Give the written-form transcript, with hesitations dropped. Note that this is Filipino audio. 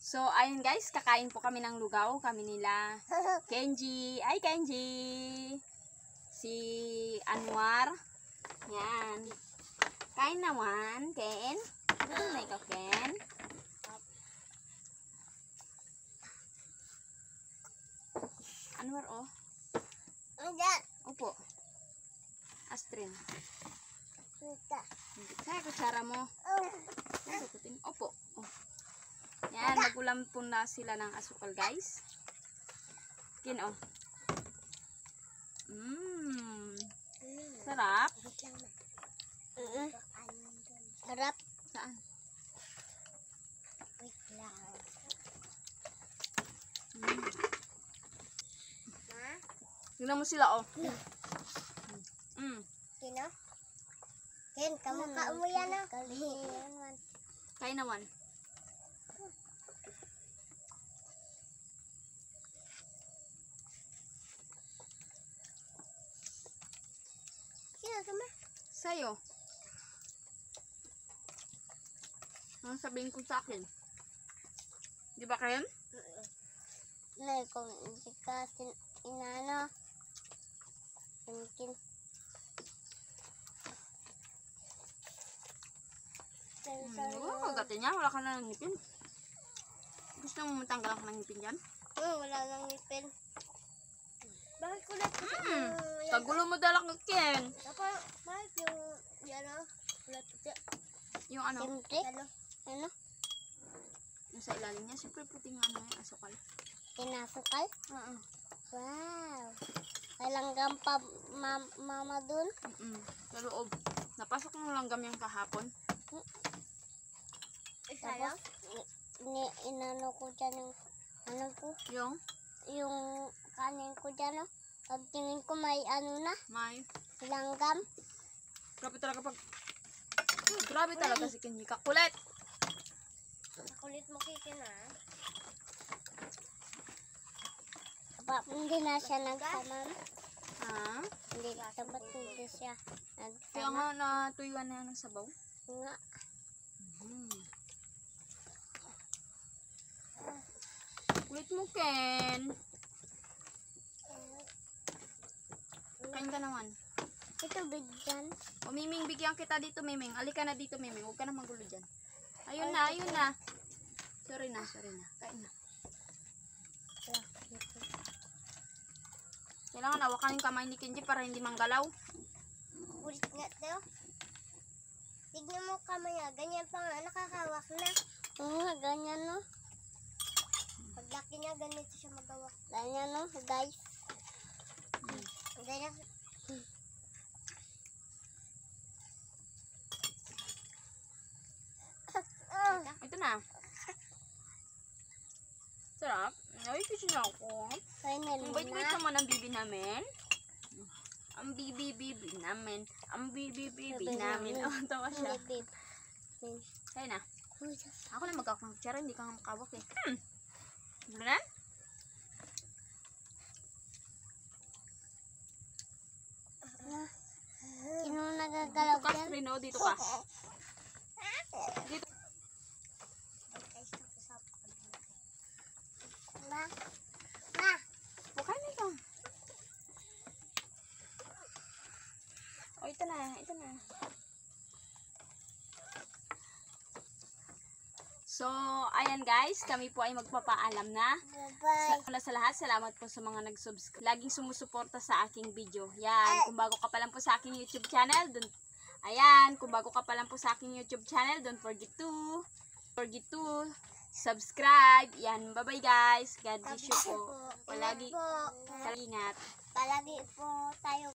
So, ayun guys, kakain po kami ng lugaw. Kami nila Kenji. Ay, Kenji! Si Anwar. Yan. Kain naman, Ken. Gutom na ikaw, Ken. Anwar, oh. Opo. Astrin. Kaya kutsara mo. Opo. Oh. Yan, nagulam po na sila ng asukal, guys. Kin, oh. Sarap. Sarap. Saan? Wait lang. Tingnan mo sila, oh. Kino? Ken, kamukha mo yan, oh. Kain naman. Sino sama? Sa'yo. Ano sabihin ko sa akin? Di ba, Ken? Nay, kung hindi ka inano. Mungkin. Kagatin niya. Wala ka na ng ngipin. Gusto mo matanggal ka ng ngipin dyan? Wala nang ngipin. Bakit ko lang Kagulo mo dala kang Ken. bakit yung ano? Kulat puti. Yung ano? Siyempre. Ano? Yung sa ilalim niya. Siyempre puting ano yung asukal. Tinasukal? Oo. Wow. Walang gampa mama dun? Sa loob. Napasok ng langgam yung kahapon. Tapos, inano ko dyan yung, ano po, yung kanin ko dyan, oh. Pagtingin ko may ano na, May. langgam. Grabe talaga si Kenji. Kakulit. Kulit mo kikin, ha? Hindi na siya nagsama. Ha? Hindi siya Kaya nagsama. nga natuyuan na yan ng sabaw. Nga. Kulit mo, Ken. Kain ka naman. Ito big dyan. O, Miming, bigyan kita dito, Miming. Alika na dito, Miming. Huwag ka na magulo dyan. Ayun na, ayun na. Sorry na. Kain na. Kailangan hawakan yung kamay ni Kenji para hindi manggalaw. Kulit nga daw. Tignan mo kamay nga. Ganyan pa nga. Nakakawak na. Oo nga, ganyan, no. Paglaki niya, ganito siya magawak. Ganyan, no, guys. Ganyan. Ito na. Sarap. Ay, kasi na ako. Ang bait-bait naman ang bibi namin. Ang bibi namin. Ang bibi namin. Oh, tawa siya. Kaya na. Ako na magkakakutsara. Hindi ka nga makawak eh. Bulan? Sino nagagalaw Dito ka, dyan? Rino. Dito ka. Dito. Ma. Bukan na ito. O, ito na. So, ayan guys. Kami po ay magpapaalam na. Bye-bye. Sa lahat, salamat po sa mga nag-subscribe. Laging sumusuporta sa aking video. Yan. Kung bago ka pa lang po sa aking YouTube channel, kung bago ka pa lang po sa aking YouTube channel, don't forget to subscribe. Yan. Bye-bye guys. God bless you po. Palagi. Ingat. Palagi po tayo